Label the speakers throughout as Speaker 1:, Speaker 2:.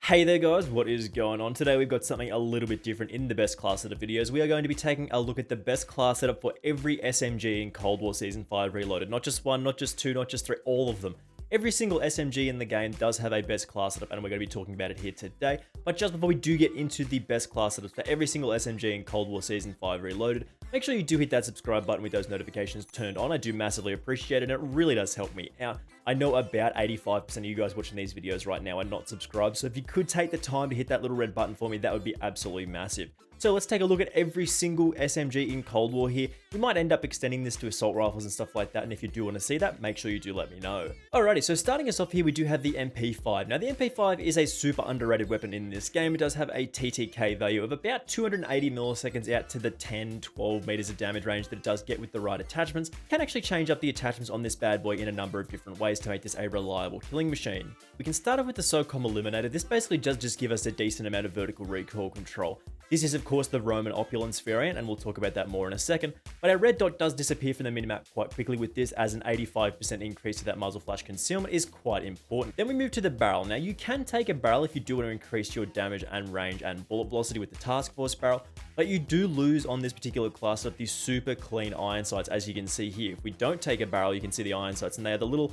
Speaker 1: Hey there guys, what is going on? Today we've got something a little bit different in the best class setup videos. We are going to be taking a look at the best class setup for every SMG in Cold War Season 5 Reloaded. Not just one, not just two, not just three, all of them. Every single SMG in the game does have a best class setup, and we're going to be talking about it here today. But just before we do get into the best class setups for every single SMG in Cold War Season 5 Reloaded, make sure you do hit that subscribe button with those notifications turned on. I do massively appreciate it, and it really does help me out. I know about 85% of you guys watching these videos right now are not subscribed, so if you could take the time to hit that little red button for me, that would be absolutely massive. So let's take a look at every single SMG in Cold War here. We might end up extending this to assault rifles and stuff like that, and if you do want to see that, make sure you do let me know. Alrighty, so starting us off here, we do have the MP5. Now the MP5 is a super underrated weapon in this game. It does have a TTK value of about 280 milliseconds out to the 10-12 meters of damage range that it does get with the right attachments. Can actually change up the attachments on this bad boy in a number of different ways to make this a reliable killing machine. We can start off with the SOCOM Eliminator. This basically does just give us a decent amount of vertical recoil control. This is of course the Roman Opulence variant, and we'll talk about that more in a second, but our red dot does disappear from the minimap quite quickly with this, as an 85% increase to that muzzle flash concealment is quite important. Then we move to the barrel. Now you can take a barrel if you do want to increase your damage and range and bullet velocity with the task force barrel, but you do lose on this particular class of these super clean iron sights, as you can see here. If we don't take a barrel, you can see the iron sights, and they are the little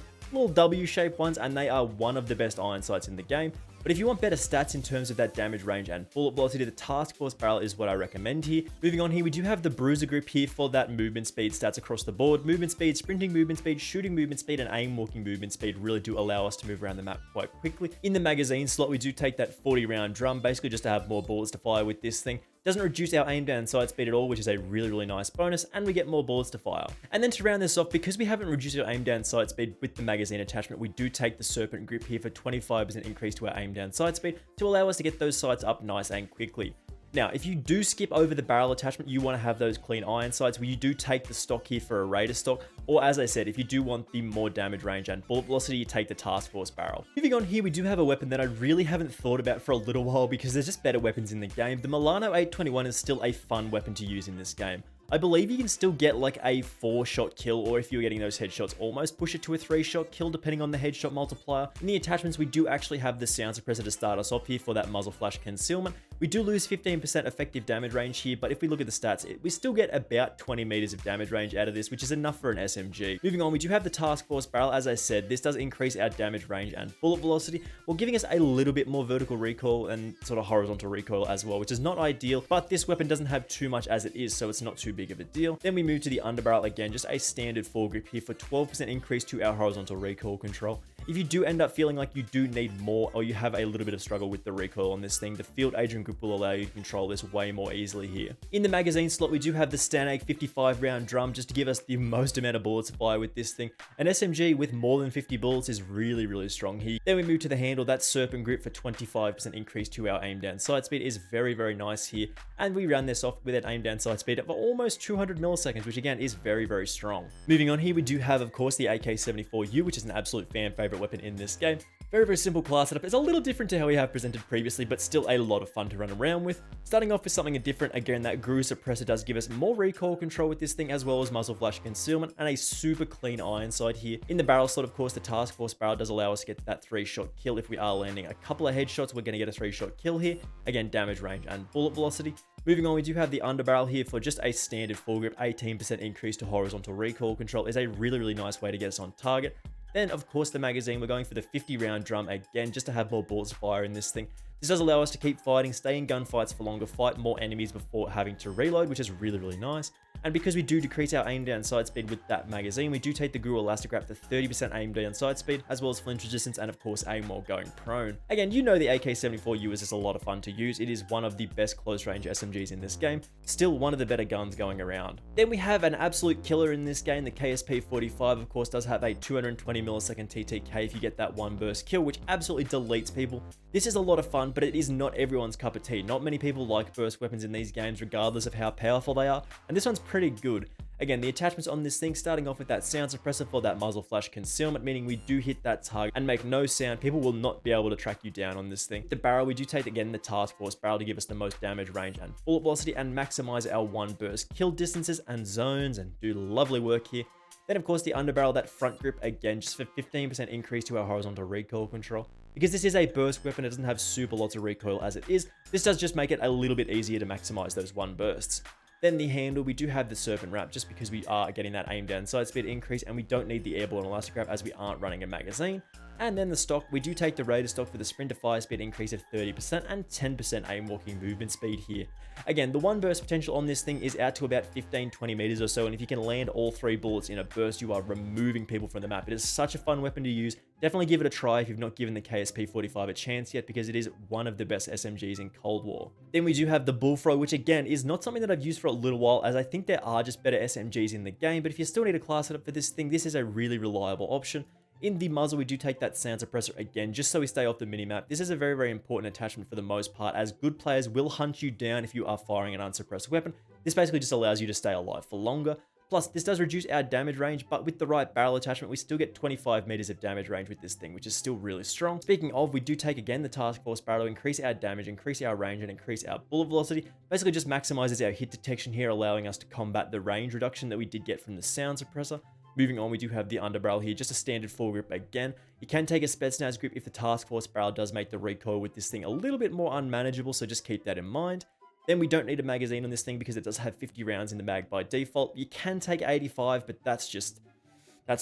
Speaker 1: W-shaped ones, and they are one of the best iron sights in the game. But if you want better stats in terms of that damage range and bullet velocity, the task force barrel is what I recommend here. Moving on here, we do have the bruiser grip here for that movement speed stats across the board. Movement speed, sprinting movement speed, shooting movement speed, and aim walking movement speed really do allow us to move around the map quite quickly. In the magazine slot, we do take that 40 round drum, basically just to have more bullets to fire with this thing. Doesn't reduce our aim down sight speed at all, which is a really nice bonus, and we get more bullets to fire. And then to round this off, because we haven't reduced our aim down sight speed with the magazine attachment, we do take the serpent grip here for 25% increase to our aim down sight speed to allow us to get those sights up nice and quickly. Now, if you do skip over the barrel attachment, you want to have those clean iron sights, where you do take the stock here for a Raider stock, or as I said, if you do want the more damage range and bullet velocity, you take the task force barrel. Moving on here, we do have a weapon that I really haven't thought about for a little while because there's just better weapons in the game. The Milano 821 is still a fun weapon to use in this game. I believe you can still get like a 4-shot kill, or if you're getting those headshots, almost push it to a 3-shot kill depending on the headshot multiplier. In the attachments, we do actually have the sound suppressor to start us off here for that muzzle flash concealment. We do lose 15% effective damage range here, but if we look at the stats, we still get about 20 meters of damage range out of this, which is enough for an SMG. Moving on, we do have the task force barrel. As I said, this does increase our damage range and bullet velocity, while giving us a little bit more vertical recoil and sort of horizontal recoil as well, which is not ideal, but this weapon doesn't have too much as it is, so it's not too big of a deal. Then we move to the underbarrel again, just a standard foregrip here for 12% increase to our horizontal recoil control. If you do end up feeling like you do need more, or you have a little bit of struggle with the recoil on this thing, the field agent grip will allow you to control this way more easily here. In the magazine slot, we do have the Stanag 55 round drum just to give us the most amount of bullets to fire with this thing. An SMG with more than 50 bullets is really strong here. Then we move to the handle. That serpent grip for 25% increase to our aim down sight speed is very nice here. And we round this off with an aim down sight speed of almost 200 milliseconds, which again is very strong. Moving on here, we do have of course the AK-74U, which is an absolute fan favorite weapon in this game. Very simple class setup. It's a little different to how we have presented previously, but still a lot of fun to run around with. Starting off with something different, again, that GRU suppressor does give us more recoil control with this thing, as well as muzzle flash concealment and a super clean iron sight here. In the barrel slot, of course, the task force barrel does allow us to get that 3-shot kill. If we are landing a couple of headshots, we're going to get a 3-shot kill here. Again, damage range and bullet velocity. Moving on, we do have the underbarrel here for just a standard foregrip. 18% increase to horizontal recoil control is a really nice way to get us on target. Then, of course, the magazine, we're going for the 50 round drum again, just to have more bullets to fire in this thing. This does allow us to keep fighting, stay in gunfights for longer, fight more enemies before having to reload, which is really nice. And because we do decrease our aim down sight speed with that magazine, we do take the GRU Elastic Wrap for 30% aim down sight speed, as well as flinch resistance, and of course aim while going prone. Again, you know the AK-74U is just a lot of fun to use. It is one of the best close range SMGs in this game. Still one of the better guns going around. Then we have an absolute killer in this game. The KSP-45 of course does have a 220 millisecond TTK if you get that one burst kill, which absolutely deletes people. This is a lot of fun, but it is not everyone's cup of tea. Not many people like burst weapons in these games, regardless of how powerful they are, and this one's pretty good. Again, the attachments on this thing, starting off with that sound suppressor for that muzzle flash concealment, meaning we do hit that target and make no sound. People will not be able to track you down on this thing. The barrel, we do take again the task force barrel to give us the most damage range and bullet velocity, and maximize our one burst kill distances and zones, and do lovely work here. Then of course the underbarrel, that front grip, again just for 15% increase to our horizontal recoil control. Because this is a burst weapon, it doesn't have super lots of recoil as it is. This does just make it a little bit easier to maximize those one bursts. Then the handle, we do have the Serpent Wrap just because we are getting that aim down sight speed increase, and we don't need the airborne elastic wrap as we aren't running a magazine. And then the stock, we do take the Raider stock for the sprint to fire speed increase of 30% and 10% aim walking movement speed here. Again, the one burst potential on this thing is out to about 15-20 meters or so, and if you can land all 3 bullets in a burst, you are removing people from the map. It is such a fun weapon to use. Definitely give it a try if you've not given the KSP-45 a chance yet, because it is one of the best SMGs in Cold War. Then we do have the Bullfrog, which again is not something that I've used for a little while, as I think there are just better SMGs in the game, but if you still need a class setup for this thing, this is a really reliable option. In the muzzle, we do take that sound suppressor again, just so we stay off the minimap. This is a very, very important attachment for the most part, as good players will hunt you down if you are firing an unsuppressed weapon. This basically just allows you to stay alive for longer. Plus, this does reduce our damage range, but with the right barrel attachment, we still get 25 meters of damage range with this thing, which is still really strong. Speaking of, we do take again the Task Force barrel to increase our damage, increase our range, and increase our bullet velocity. Basically just maximizes our hit detection here, allowing us to combat the range reduction that we did get from the sound suppressor. Moving on, we do have the underbarrel here, just a standard full grip again. You can take a Spetsnaz grip if the Task Force barrel does make the recoil with this thing a little bit more unmanageable, so just keep that in mind. Then we don't need a magazine on this thing because it does have 50 rounds in the mag by default. You can take 85, but that's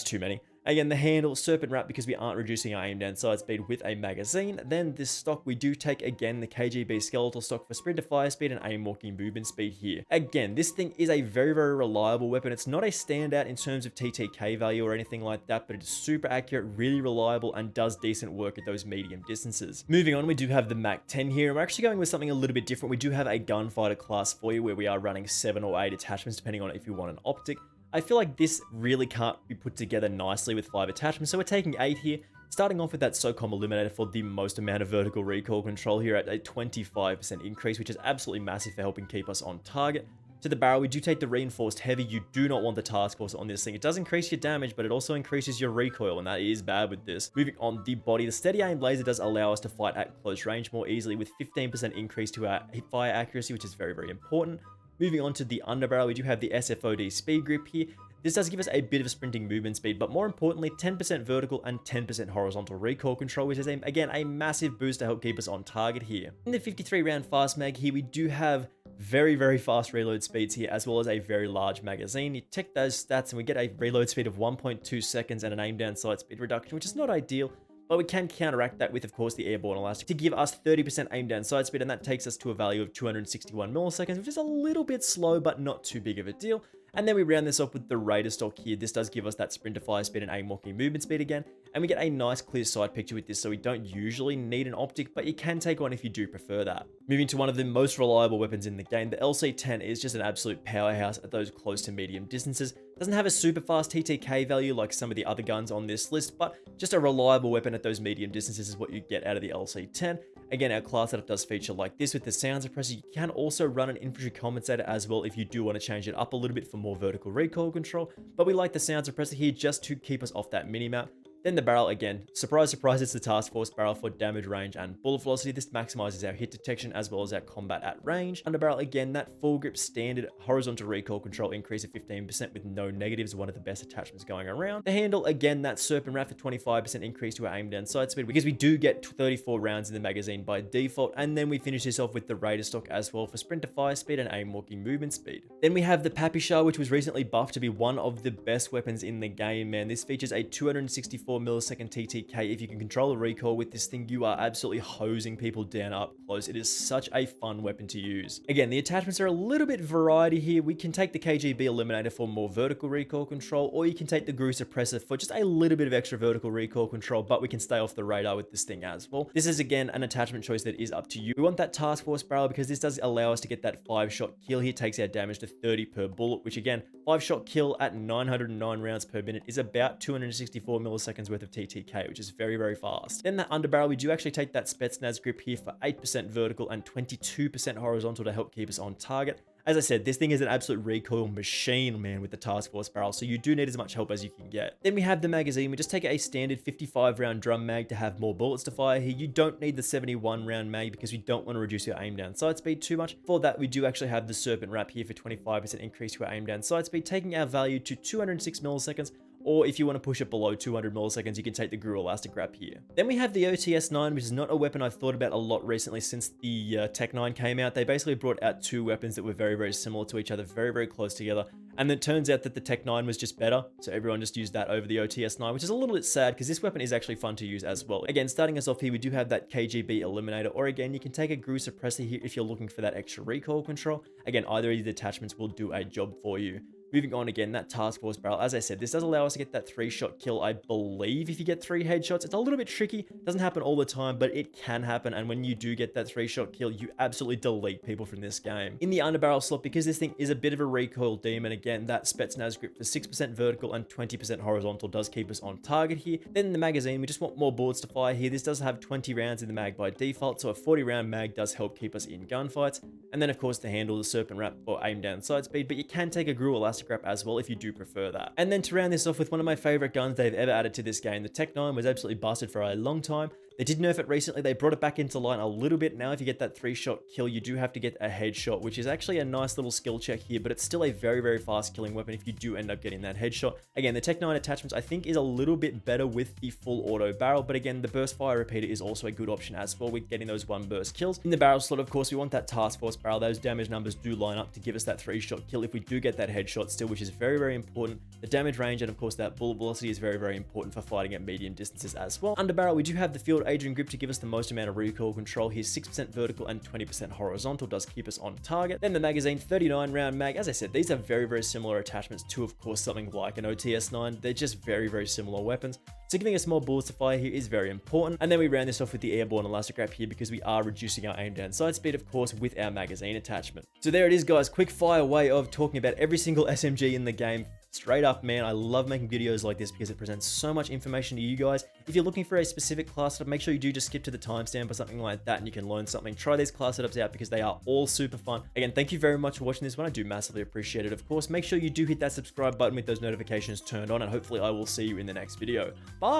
Speaker 1: too many. Again, the handle, Serpent Wrap, because we aren't reducing our aim down sight speed with a magazine. Then this stock, we do take again the KGB skeletal stock for sprint to fire speed and aim walking movement speed here. Again, this thing is a very, very reliable weapon. It's not a standout in terms of TTK value or anything like that, but it's super accurate, really reliable, and does decent work at those medium distances. Moving on, we do have the Mac 10 here, and we're actually going with something a little bit different. We do have a gunfighter class for you where we are running 7 or 8 attachments, depending on if you want an optic. I feel like this really can't be put together nicely with 5 attachments, so we're taking 8 here, starting off with that SOCOM Eliminator for the most amount of vertical recoil control here at a 25% increase, which is absolutely massive for helping keep us on target. To the barrel, we do take the Reinforced Heavy. You do not want the Task Force on this thing. It does increase your damage, but it also increases your recoil, and that is bad with this. Moving on, the body, the Steady Aim Laser does allow us to fight at close range more easily with 15% increase to our hip fire accuracy, which is very, very important. Moving on to the underbarrel, we do have the SFOD speed grip here. This does give us a bit of sprinting movement speed, but more importantly, 10% vertical and 10% horizontal recoil control, which is, again, a massive boost to help keep us on target here. In the 53 round fast mag here, we do have very, very fast reload speeds here, as well as a very large magazine. You check those stats and we get a reload speed of 1.2 seconds and an aim down sight speed reduction, which is not ideal, but we can counteract that with, of course, the airborne elastic to give us 30% aim down sight speed, and that takes us to a value of 261 milliseconds, which is a little bit slow, but not too big of a deal. And then we round this off with the Raider stock here. This does give us that sprint to fire speed and aim walking movement speed again. And we get a nice clear sight picture with this, so we don't usually need an optic, but you can take one if you do prefer that. Moving to one of the most reliable weapons in the game, the LC-10 is just an absolute powerhouse at those close to medium distances. Doesn't have a super fast TTK value like some of the other guns on this list, but just a reliable weapon at those medium distances is what you get out of the LC-10. Again, our class setup does feature like this with the sound suppressor. You can also run an infantry compensator as well if you do want to change it up a little bit for more vertical recoil control, but we like the sound suppressor here just to keep us off that minimap. Then the barrel, again, surprise, surprise, it's the Task Force barrel for damage range and bullet velocity. This maximizes our hit detection as well as our combat at range. Underbarrel, again, that full grip standard horizontal recoil control increase of 15% with no negatives, one of the best attachments going around. The handle, again, that Serpent Wrap for 25% increase to our aim down sight speed because we do get 34 rounds in the magazine by default. And then we finish this off with the Raider stock as well for sprint to fire speed and aim walking movement speed. Then we have the Papisha, which was recently buffed to be one of the best weapons in the game, man. This features a 264 millisecond TTK. If you can control the recoil with this thing, you are absolutely hosing people down up close. It is such a fun weapon to use. Again, the attachments are a little bit variety here. We can take the KGB Eliminator for more vertical recoil control, or you can take the GRU Suppressor for just a little bit of extra vertical recoil control, but we can stay off the radar with this thing as well. This is, again, an attachment choice that is up to you. We want that Task Force barrel because this does allow us to get that 5-shot kill here. Takes our damage to 30 per bullet, which again, 5-shot kill at 909 rounds per minute is about 264 milliseconds worth of TTK, which is very, very fast. Then that underbarrel, we do actually take that Spetsnaz grip here for 8% vertical and 22% horizontal to help keep us on target. As I said, this thing is an absolute recoil machine, man, with the Task Force barrel, so you do need as much help as you can get. Then we have the magazine. We just take a standard 55 round drum mag to have more bullets to fire here. You don't need the 71 round mag because we don't want to reduce your aim down sight speed too much. For that, we do actually have the Serpent Wrap here for 25% increase to our aim down sight speed, taking our value to 206 milliseconds, or if you want to push it below 200 milliseconds, you can take the Gru Elastic Wrap here. Then we have the OTS-9, which is not a weapon I've thought about a lot recently since the Tech-9 came out. They basically brought out two weapons that were very, very similar to each other, very, very close together. And then it turns out that the Tech-9 was just better, so everyone just used that over the OTS-9, which is a little bit sad because this weapon is actually fun to use as well. Again, starting us off here, we do have that KGB Eliminator, or again, you can take a Gru Suppressor here if you're looking for that extra recoil control. Again, either of these attachments will do a job for you. Moving on again, that Task Force barrel. As I said, this does allow us to get that 3-shot kill, I believe, if you get 3 headshots. It's a little bit tricky. Doesn't happen all the time, but it can happen. And when you do get that 3-shot kill, you absolutely delete people from this game. In the underbarrel slot, because this thing is a bit of a recoil demon, again, that Spetsnaz grip for 6% vertical and 20% horizontal does keep us on target here. Then in the magazine, we just want more bullets to fire here. This does have 20 rounds in the mag by default, so a 40-round mag does help keep us in gunfights. And then, of course, the handle, the Serpent Wrap, or aim down side speed, but you can take a Gru Elastic Wrap as well if you do prefer that. And then to round this off with one of my favorite guns they've ever added to this game, the Tech-9 was absolutely busted for a long time. They did nerf it recently. They brought it back into line a little bit. Now, if you get that 3-shot kill, you do have to get a headshot, which is actually a nice little skill check here, but it's still a very, very fast killing weapon if you do end up getting that headshot. Again, the Tech-9 attachments, I think, is a little bit better with the full auto barrel, but again, the burst fire repeater is also a good option as well with getting those 1 burst kills. In the barrel slot, of course, we want that Task Force barrel. Those damage numbers do line up to give us that 3-shot kill if we do get that headshot still, which is very, very important. The damage range and, of course, that bullet velocity is very, very important for fighting at medium distances as well. Under barrel, we do have the Field Agent grip to give us the most amount of recoil control here. 6% vertical and 20% horizontal does keep us on target. Then the magazine, 39 round mag. As I said, these are very, very similar attachments to, of course, something like an OTS-9. They're just very, very similar weapons. So giving us more bullets to fire here is very important. And then we round this off with the Airborne Elastic Wrap here because we are reducing our aim down sight speed, of course, with our magazine attachment. So there it is, guys. Quick fire way of talking about every single SMG in the game. Straight up, man, I love making videos like this because it presents so much information to you guys. If you're looking for a specific class setup, make sure you do just skip to the timestamp or something like that and you can learn something. Try these class setups out because they are all super fun. Again, thank you very much for watching this one. I do massively appreciate it, of course. Make sure you do hit that subscribe button with those notifications turned on, and hopefully I will see you in the next video. Bye!